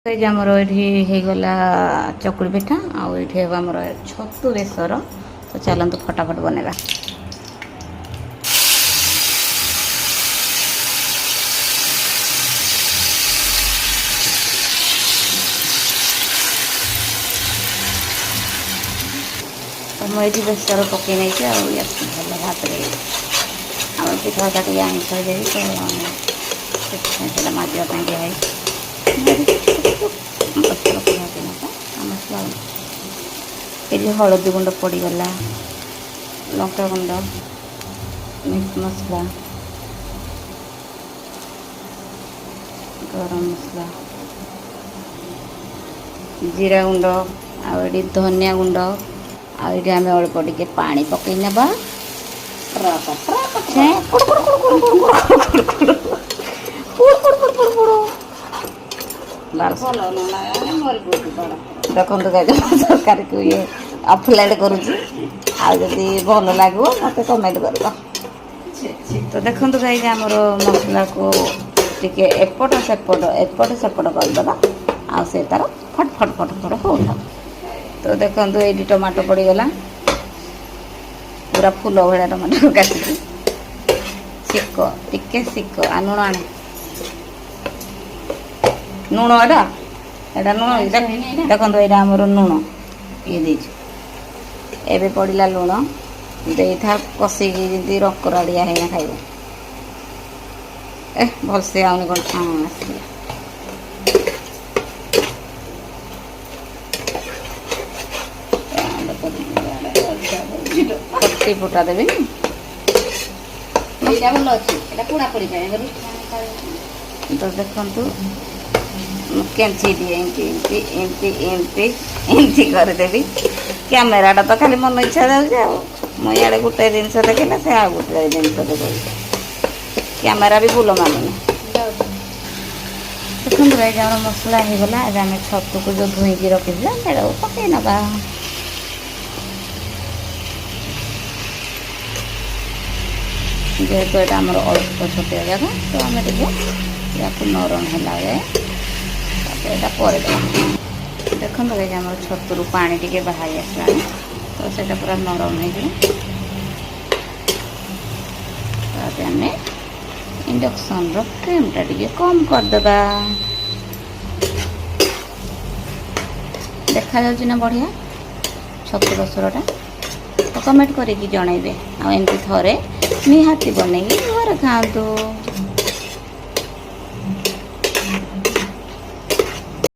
आमर ये गला चकुड़ी पिठा आठ आमर छतु बेसर। तो चलतु फटाफट बनेगा। तो मुझे बेसर पकई नहीं भल भात आम पिठा टे आमिष हो जाए तो माजापी दिखाई मसला ये हलदी गुंड पड़गला लंका गुंड मिट मसला गरम मसला जीरा गुंड आड़ी धनिया गुंड आम अल्प टे पानी पकई नवा देखो तरकारी को ये अपलाइड करुँगी आदि भल लगे मत कमेंट कर। तो देखो गाइज आमर मसला को टिके एपट सेपट करदेवा आ से तार फट फट फट फट हो। तो देखो ये टमाटो पड़गला पूरा फूल भाया टमाटो काटिकी सिक टिके सिक आ लुण आने लुण एटा लुण देखो यहाँ आमर लुण ये एबे पड़ा लुण दे था कषिकी जमी रकराड़िया है खाइब भलसे आउनी कौन हाँ आसला पट्टी फुटा देवी भल अच्छे पोड़ा पड़ी तो देखु कैंची दिए एमती एमती एमती एमती करदेवी कैमेराटा तो खाली मन इच्छा जाऊँगी मुझे गोटे जिनस देखने से आ गोटे जिनस देख कैमेरा भी भूल मानुनी। देखो ये मसला होगला आम छतु को जो धोईकी रखी से पकई नवा जेहेतु यहाँ आमर अल्प छोटिया जगह तो आम टे नरम है देखो ये आम छतु पानी टी बाहरी आसला तो से पूरा नरम होमें इंडक्शन फ्लेमटा टी कम करदे देखा ना बढ़िया छतु बेसरटा तो कमेंट करके जनइबे आमती थे निहाती बनई घर खातु।